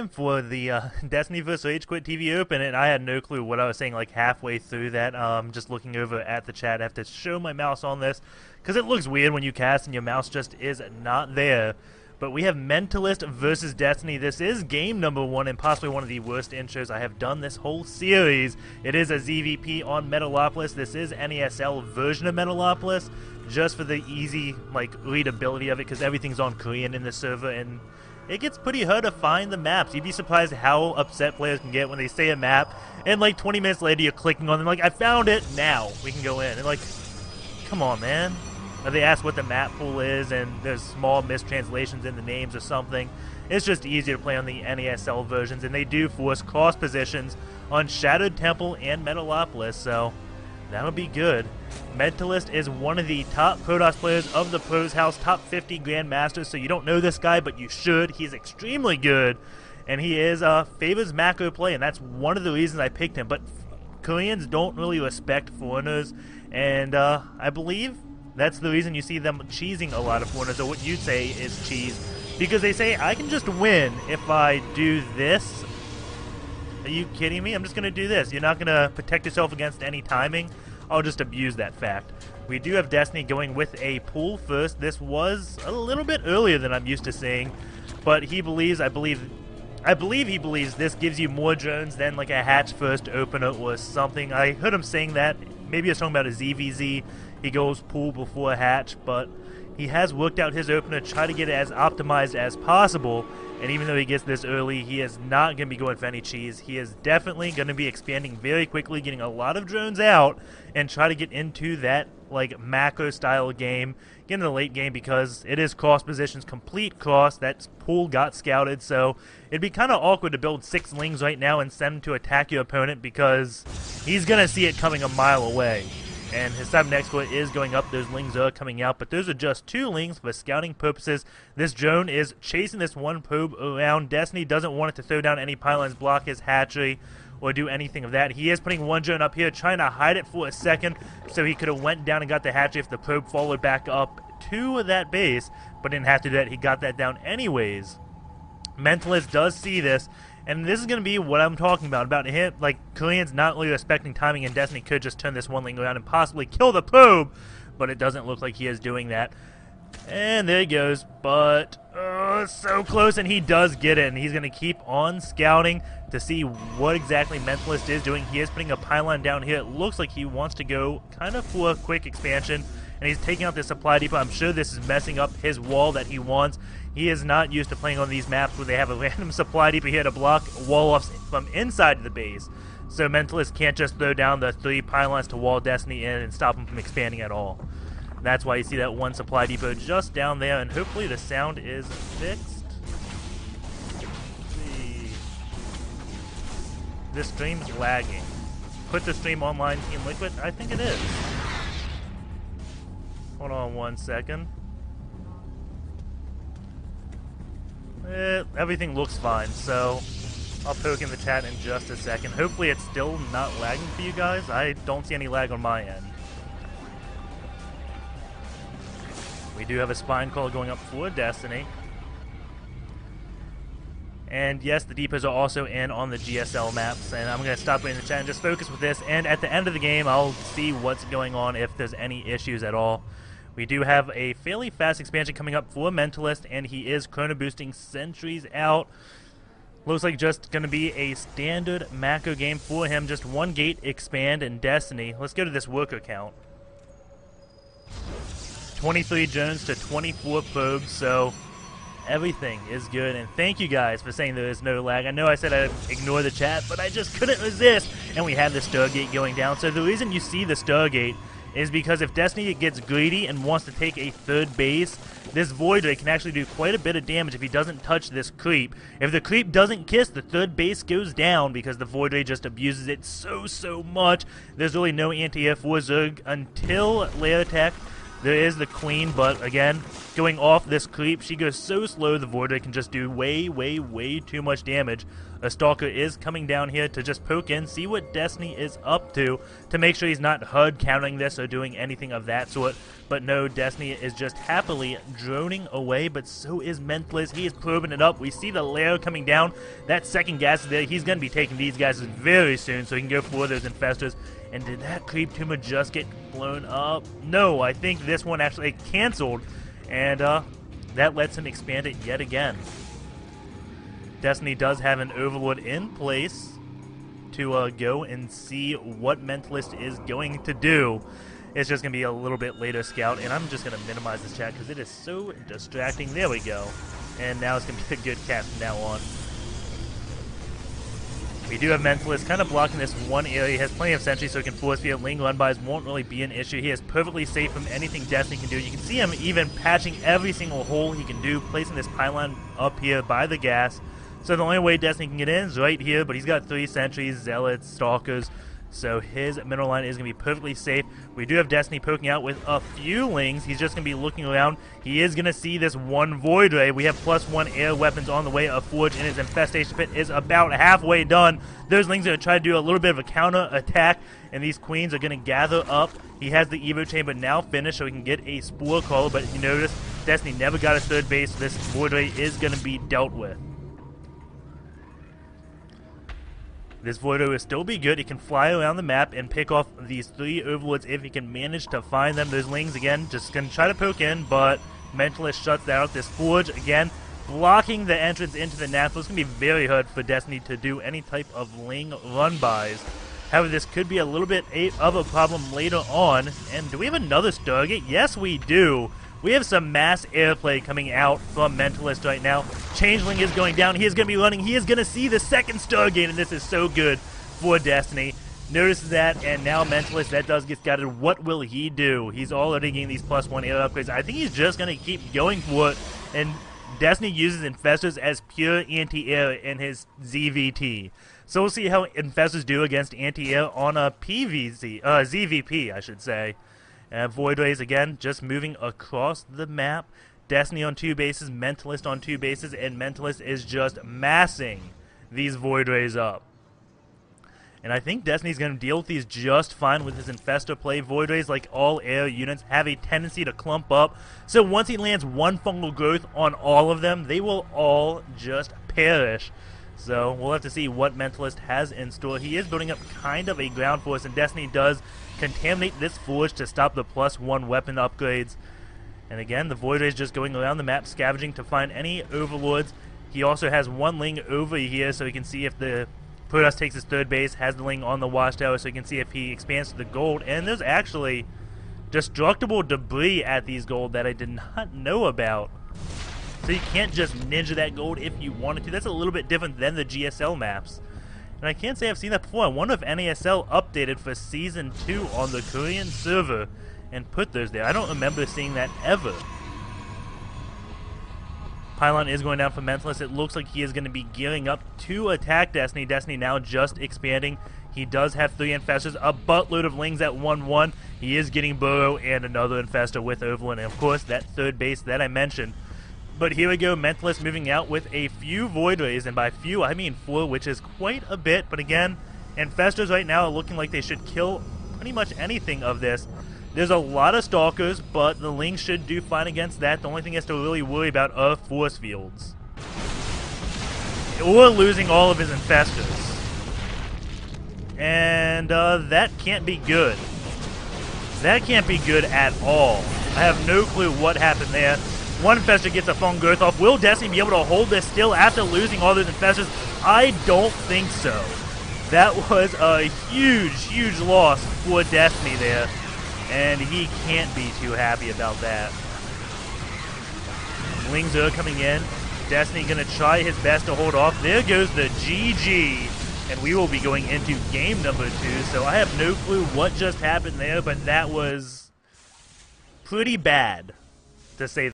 for the Destiny vs RageQuitTV Open, and I had no clue what I was saying like halfway through that. Just looking over at the chat, I have to show my mouse on this because it looks weird when you cast and your mouse just is not there. But we have Mentalist versus Destiny. This is game number 1 and possibly one of the worst intros I have done this whole series. It is a ZVP on Metalopolis. This is NASL version of Metalopolis, just for the easy readability of it, because everything's on Korean in the server, and it gets pretty hard to find the maps. You'd be surprised how upset players can get when they say a map, and 20 minutes later you're clicking on them I found it, now we can go in. And come on, man. Or they ask what the map pool is, and there's small mistranslations in the names or something. It's just easier to play on the NASL versions, and they do force cross positions on Shadowed Temple and Metalopolis, so that'll be good. Mentalist is one of the top Protoss players of the Pros House, top 50 Grandmasters, so you don't know this guy, but you should. He's extremely good, and he is favors macro play, and that's one of the reasons I picked him. But Koreans don't really respect foreigners, and I believe that's the reason you see them cheesing a lot of foreigners, or what you'd say is cheese, because they say, I can just win if I do this. Are you kidding me? I'm just going to do this. You're not going to protect yourself against any timing. I'll just abuse that fact. We do have Destiny going with a pool first. This was a little bit earlier than I'm used to seeing, but he believes, I believe he believes this gives you more drones than a hatch first opener or something. I heard him saying that. Maybe he was talking about a ZVZ. He goes pool before hatch, but he has worked out his opener, try to get it as optimized as possible, and even though he gets this early, he is not going to be going for any cheese. He is definitely going to be expanding very quickly, getting a lot of drones out, and try to get into that macro-style game, get into the late game, because it is cross positions, complete cross. That pool got scouted, so it'd be kind of awkward to build 6 lings right now and send them to attack your opponent, because he's going to see it coming a mile away. And his cyber exploit is going up. Those lings are coming out, but those are just 2 lings for scouting purposes. This drone is chasing this one probe around. Destiny doesn't want it to throw down any pylons, block his hatchery, or do anything of that. He is putting one drone up here, trying to hide it for a second, so he could have went down and got the hatchery if the probe followed back up to that base, but didn't have to do that. He got that down anyways. Mentalist does see this, and this is going to be what I'm talking about him, Koreans not really respecting timing, and Destiny could just turn this one ling around and possibly kill the probe, but it doesn't look like he is doing that. And there he goes, but so close, and he does get it, and he's going to keep on scouting to see what exactly Mentalist is doing. He is putting a pylon down here. It looks like he wants to go kind of for a quick expansion, and he's taking out the supply depot. I'm sure this is messing up his wall that he wants. He is not used to playing on these maps where they have a random supply depot here to block wall-offs from inside the base. So Mentalist can't just throw down the 3 pylons to wall Destiny in and stop him from expanding at all. That's why you see that one supply depot just down there, and hopefully the sound is fixed. Let's see. This stream's lagging. Put the stream online, Team Liquid? I think it is. Hold on one second. Everything looks fine, so I'll poke in the chat in just a second. Hopefully it's still not lagging for you guys. I don't see any lag on my end. We do have a spine call going up for Destiny. And yes, the depots are also in on the GSL maps, and I'm going to stop reading the chat and just focus with this, and at the end of the game I'll see what's going on, if there's any issues at all. We do have a fairly fast expansion coming up for Mentalist, and he is chrono boosting sentries out. Looks like just going to be a standard macro game for him, just 1 gate expand in Destiny. Let's go to this worker count. 23 drones to 24 probes, so everything is good. And thank you guys for saying there is no lag. I know I said I'd ignore the chat, but I just couldn't resist. And we have the Stargate going down. So the reason you see the Stargate is because if Destiny gets greedy and wants to take a 3rd base, this Void Ray can actually do quite a bit of damage if he doesn't touch this creep. If the creep doesn't kiss, the 3rd base goes down because the Void Ray just abuses it so much. There's really no anti-air for Zerg until layer attack. There is the Queen, but again, going off this creep, she goes so slow the Void Ray can just do way too much damage. A Stalker is coming down here to just poke in, see what Destiny is up to make sure he's not HUD counting this or doing anything of that sort. But no, Destiny is just happily droning away, but so is Mentalist. He is probing it up. We see the lair coming down. That second gas is there. He's going to be taking these guys very soon, so he can go for those infestors. And did that creep tumor just get blown up? No, I think this one actually canceled, and that lets him expand it yet again. Destiny does have an Overlord in place to go and see what Mentalist is going to do. It's just going to be a little bit later scout, and I'm just going to minimize this chat because it is so distracting. There we go. And now it's going to be a good cast from now on. We do have Mentalist kind of blocking this one area. He has plenty of sentries, so he can force field. Ling run-bys won't really be an issue. He is perfectly safe from anything Destiny can do. You can see him even patching every single hole he can do, placing this pylon up here by the gas. So the only way Destiny can get in is right here, but he's got 3 sentries, zealots, stalkers. So his middle line is going to be perfectly safe. We do have Destiny poking out with a few Lings. He's just going to be looking around. He is going to see this one Void Ray. We have +1 air weapons on the way. A Forge in his Infestation Pit is about halfway done. Those Lings are going to try to do a little bit of a counter attack, and these Queens are going to gather up. He has the Evo Chamber now finished, so he can get a Spore Caller, but you notice Destiny never got a third base. This Void Ray is going to be dealt with. This Voido will still be good. He can fly around the map and pick off these 3 Overlords if he can manage to find them. Those Lings, again, just going to try to poke in, but Mentalist shuts that out. This Forge, again, blocking the entrance into the nap. It's going to be very hard for Destiny to do any type of Ling run-bys. However, this could be a little bit of a problem later on. And do we have another Stargate? Yes, we do. We have some mass airplay coming out from Mentalist right now. Changeling is going down. He is going to be running. He is going to see the second Stargate, and this is so good for Destiny. Notice that, and now Mentalist, that does get scattered. What will he do? He's already getting these +1 air upgrades. I think he's just going to keep going for it, and Destiny uses Infestors as pure anti-air in his ZVT. So we'll see how Infestors do against anti-air on a ZVP, I should say. Void Rays, again, just moving across the map. Destiny on 2 bases, Mentalist on 2 bases, and Mentalist is just massing these Void Rays up. And I think Destiny's going to deal with these just fine with his Infestor play. Void Rays, like all air units, have a tendency to clump up. So once he lands one fungal growth on all of them, they will all just perish. So we'll have to see what Mentalist has in store. He is building up kind of a ground force, and Destiny does contaminate this Forge to stop the +1 weapon upgrades. And again, the Void Ray is just going around the map, scavenging to find any Overlords. He also has 1 Ling over here, so he can see if the Protoss takes his 3rd base, has the Ling on the Watchtower, so he can see if he expands to the gold. And there's actually destructible debris at these gold that I did not know about. So you can't just ninja that gold if you wanted to. That's a little bit different than the GSL maps. And I can't say I've seen that before. I wonder if NASL updated for Season 2 on the Korean server and put those there. I don't remember seeing that ever. Pylon is going down for Mentalist. It looks like he is going to be gearing up to attack Destiny. Destiny now just expanding. He does have 3 Infestors, a buttload of Lings at 1-1. He is getting Burrow and another Infestor with Overlord, and of course that 3rd base that I mentioned. But here we go, Mentalist moving out with a few Void Rays, and by few I mean 4, which is quite a bit. But again, Infestors right now are looking like they should kill pretty much anything of this. There's a lot of Stalkers, but the Lings should do fine against that. The only thing he has to really worry about are force fields. Or losing all of his Infestors. And that can't be good. That can't be good at all. I have no clue what happened there. One Infestor gets a phone growth off. Will Destiny be able to hold this still after losing all those Infestors? I don't think so. That was a huge, huge loss for Destiny there. And he can't be too happy about that. Lings are coming in. Destiny going to try his best to hold off. There goes the GG. And we will be going into game number 2. So I have no clue what just happened there, but that was pretty bad, to say